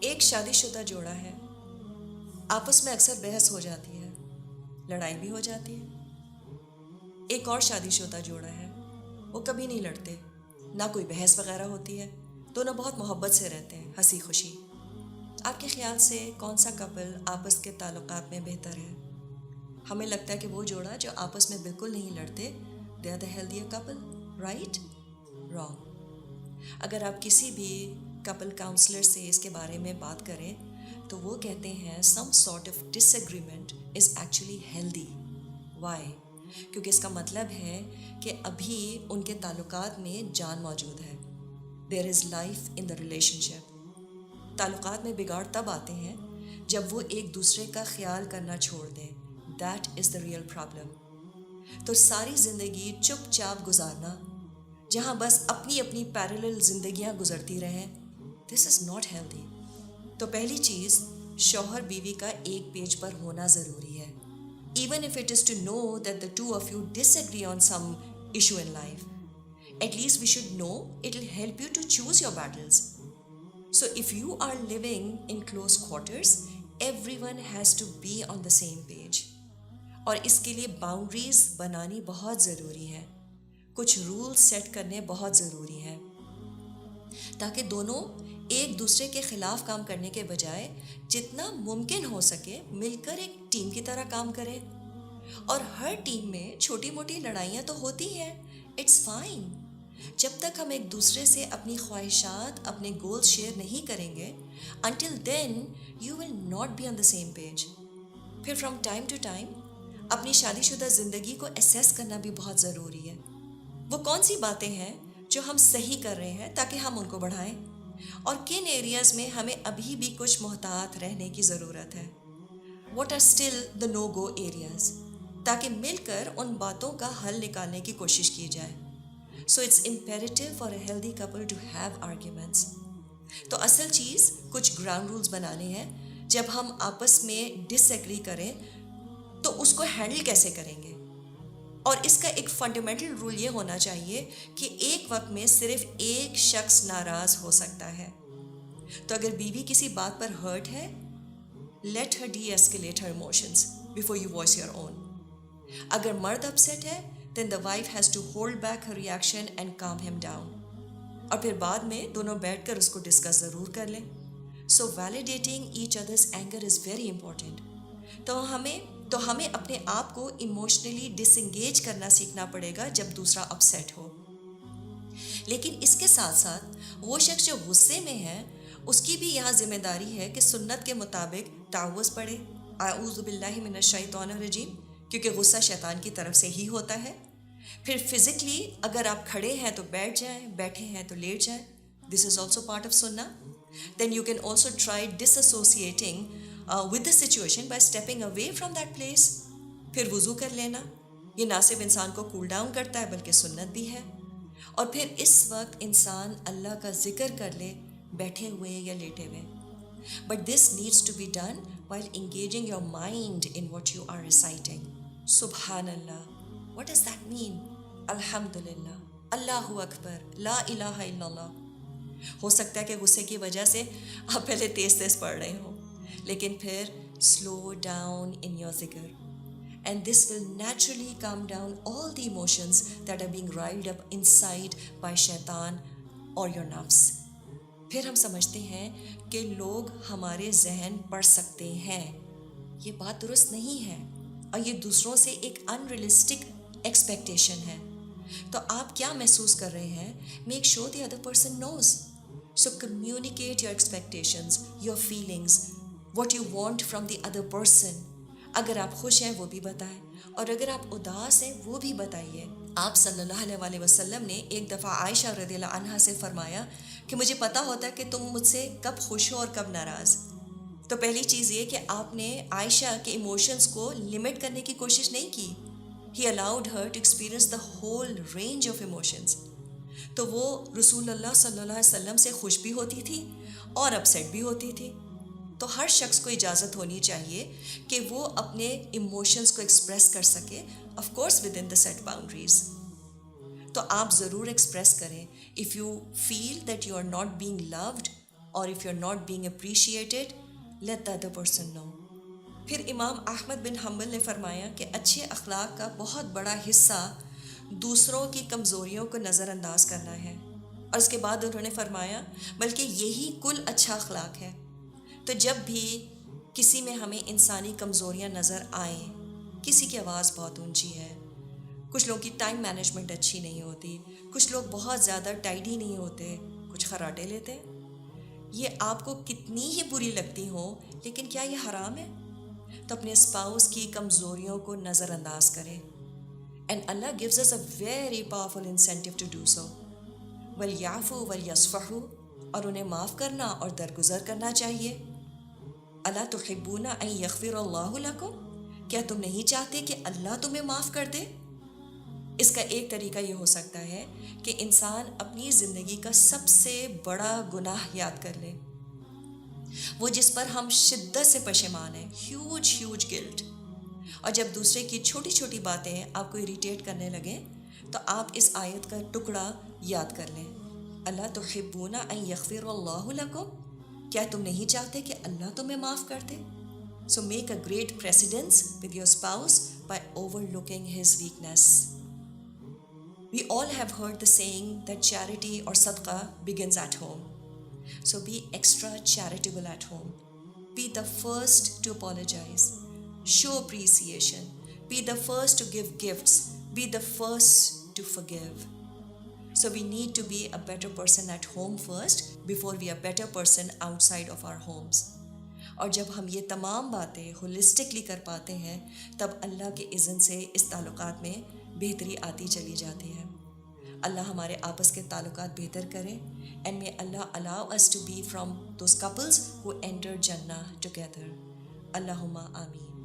ایک شادی شدہ جوڑا ہے، آپس میں اکثر بحث ہو جاتی ہے، لڑائی بھی ہو جاتی ہے۔ ایک اور شادی شدہ جوڑا ہے، وہ کبھی نہیں لڑتے، نہ کوئی بحث وغیرہ ہوتی ہے، دونوں بہت محبت سے رہتے ہیں، ہنسی خوشی۔ آپ کے خیال سے کون سا کپل آپس کے تعلقات میں بہتر ہے؟ ہمیں لگتا ہے کہ وہ جوڑا جو آپس میں بالکل نہیں لڑتے، they are the healthier couple, right? Wrong. اگر آپ کسی بھی کپل کاؤنسلر سے اس کے بارے میں بات کریں تو وہ کہتے ہیں some sort of disagreement is actually healthy. Why? کیونکہ اس کا مطلب ہے کہ ابھی ان کے تعلقات میں جان موجود ہے، دیر is life in the relation شپ۔ تعلقات میں بگاڑ تب آتے ہیں جب وہ ایک دوسرے کا خیال کرنا چھوڑ دیں، that is the real problem. تو ساری زندگی چپ چاپ گزارنا، جہاں بس اپنی اپنی پیرلل زندگیاں گزرتی رہیں، دس از ناٹ ہیلدی۔ تو پہلی چیز، شوہر بیوی کا ایک پیج پر ہونا ضروری ہے، even if it is to know that the two of you disagree on some issue in life, at least we should know it will help you to choose your battles. So if you are living in close quarters, everyone has to be on the same page. اور اس کے لیے boundaries بنانی بہت ضروری ہے، کچھ rules set کرنے بہت ضروری ہیں، تاکہ دونوں ایک دوسرے کے خلاف کام کرنے کے بجائے جتنا ممکن ہو سکے مل کر ایک ٹیم کی طرح کام کریں۔ اور ہر ٹیم میں چھوٹی موٹی لڑائیاں تو ہوتی ہیں، اٹس فائن۔ جب تک ہم ایک دوسرے سے اپنی خواہشات، اپنے گولز شیئر نہیں کریں گے، until then you will not be on the same page. پھر فرام ٹائم ٹو ٹائم اپنی شادی شدہ زندگی کو اسیس کرنا بھی بہت ضروری ہے۔ وہ کون سی باتیں ہیں جو ہم صحیح کر رہے ہیں تاکہ ہم ان کو بڑھائیں، اور کن ایریاز میں ہمیں ابھی بھی کچھ محتاط رہنے کی ضرورت ہے، what are still the no go areas, تاکہ مل کر ان باتوں کا حل نکالنے کی کوشش کی جائے۔ So it's imperative for a healthy couple to have arguments. تو اصل چیز کچھ گراؤنڈ رولز بنانے ہیں، جب ہم آپس میں ڈس ایگری کریں تو اس کو ہینڈل کیسے کریں گے۔ اور اس کا ایک فنڈامنٹل رول یہ ہونا چاہیے کہ ایک وقت میں صرف ایک شخص ناراض ہو سکتا ہے۔ تو اگر بیوی کسی بات پر ہرٹ ہے، let her deescalate her emotions before you voice your own. اگر مرد اپسیٹ ہے then the wife has to hold back her reaction and calm him down. اور پھر بعد میں دونوں بیٹھ کر اس کو ڈسکس ضرور کر لیں۔ So validating each other's anger is very important. تو ہمیں اپنے آپ کو ایموشنلی ڈس انگیج کرنا سیکھنا پڑے گا جب دوسرا اپسیٹ ہو۔ لیکن اس کے ساتھ ساتھ وہ شخص جو غصے میں ہے، اس کی بھی یہاں ذمہ داری ہے کہ سنت کے مطابق تعوذ پڑھے، اعوذ باللہ من الشیطان الرجیم، کیونکہ غصہ شیطان کی طرف سے ہی ہوتا ہے۔ پھر فزیکلی اگر آپ کھڑے ہیں تو بیٹھ جائیں، بیٹھے ہیں تو لیٹ جائیں، دس از آلسو پارٹ آف سننا۔ Then you can also try dish associating with the situation by stepping away from that place. پھر وضو کر لینا، یہ نہ صرف انسان کو کول ڈاؤن کرتا ہے بلکہ سنت بھی ہے۔ اور پھر اس وقت انسان اللہ کا ذکر کر لے، بیٹھے ہوئے یا لیٹے ہوئے۔ But this needs to be done while engaging your mind in what you are reciting. سبحان اللہ، what does that mean؟ الحمدللہ، اللہ اکبر، لا الہ الا اللہ۔ ہو سکتا ہے کہ غصے کی وجہ سے آپ پہلے تیز تیز پڑھ رہے ہوں، لیکن پھر slow down in your ذکر، and this will naturally calm down all the emotions that are being riled up inside by شیطان or your نفس۔ پھر ہم سمجھتے ہیں کہ لوگ ہمارے ذہن پڑھ سکتے ہیں، یہ بات درست نہیں ہے، اور یہ دوسروں سے ایک انریلسٹک ایکسپیکٹیشن ہے۔ تو آپ کیا محسوس کر رہے ہیں، make sure the other person knows. So communicate your expectations, your feelings, what you want from the other person. اگر آپ خوش ہیں وہ بھی بتائیں، اور اگر آپ اداس ہیں وہ بھی بتائیے۔ آپ صلی اللہ علیہ وسلم نے ایک دفعہ عائشہ رضی اللہ عنہا سے فرمایا کہ مجھے پتہ ہوتا ہے کہ تم مجھ سے کب خوش ہو اور کب ناراض۔ تو پہلی چیز یہ کہ آپ نے عائشہ کے ایموشنز کو لمٹ کرنے کی کوشش نہیں کی۔ He allowed her to experience the whole range of emotions. تو وہ رسول اللہ صلی اللہ علیہ وسلم سے خوش بھی ہوتی تھی اور اپسیٹ بھی ہوتی تھی۔ تو ہر شخص کو اجازت ہونی چاہیے کہ وہ اپنے ایموشنز کو ایکسپریس کر سکے، of course within the set boundaries. تو آپ ضرور ایکسپریس کریں۔ If you feel that you are not being loud, اور if you're not being appreciated, let the other person know. پھر امام احمد بن حنبل نے فرمایا کہ اچھے اخلاق کا بہت بڑا حصہ دوسروں کی کمزوریوں کو نظر انداز کرنا ہے، اور اس کے بعد انہوں نے فرمایا بلکہ یہی کل اچھا اخلاق ہے. تو جب بھی کسی میں ہمیں انسانی کمزوریاں نظر آئیں، کسی کی آواز بہت اونچی ہے، کچھ لوگوں کی ٹائم مینجمنٹ اچھی نہیں ہوتی، کچھ لوگ بہت زیادہ ٹائڈی نہیں ہوتے، کچھ خراٹے لیتے، یہ آپ کو کتنی ہی بری لگتی ہوں لیکن کیا یہ حرام ہے؟ تو اپنے اسپاؤس کی کمزوریوں کو نظر انداز کریں. And Allah gives us a very powerful incentive to do so. وَلْيَعْفُوا وَلْيَصْفَحُوا، اور انہیں معاف کرنا اور درگزر کرنا چاہیے. اَلَا تُحِبُّونَ أَن يَغْفِرَ اللَّهُ لَكُمْ، کیا تم نہیں چاہتے کہ اللہ تمہیں معاف کر دے؟ اس کا ایک طریقہ یہ ہو سکتا ہے کہ انسان اپنی زندگی کا سب سے بڑا گناہ یاد کر لے، وہ جس پر ہم شدت سے پشیمان ہیں، ہیوج گلٹ. اور جب دوسرے کی چھوٹی چھوٹی باتیں آپ کو اریٹیٹ کرنے لگیں تو آپ اس آیت کا ٹکڑا یاد کر لیں. اَلَا تُحِبُّونَ أَن يَغْفِرَ اللَّهُ لَكُمْ، کیا تم نہیں چاہتے کہ اللہ تمہیں معاف کر دے؟ So make a great precedence with your spouse by overlooking his weakness. We all have heard the saying that charity or sadaqah begins at home. So be extra charitable at home. Be the first to apologize. Show appreciation. Be the first to give gifts. Be the first to forgive. So we need to be a better person at home first before we are a better person outside of our homes. اور جب ہم یہ تمام باتیں holistically کر پاتے ہیں تب اللہ کے اذن سے اس تعلقات میں بہتری آتی چلی جاتی ہے. اللہ ہمارے آپس کے تعلقات بہتر کرے. And may Allah allow us to be from those couples who enter Jannah together. Allahumma Ameen.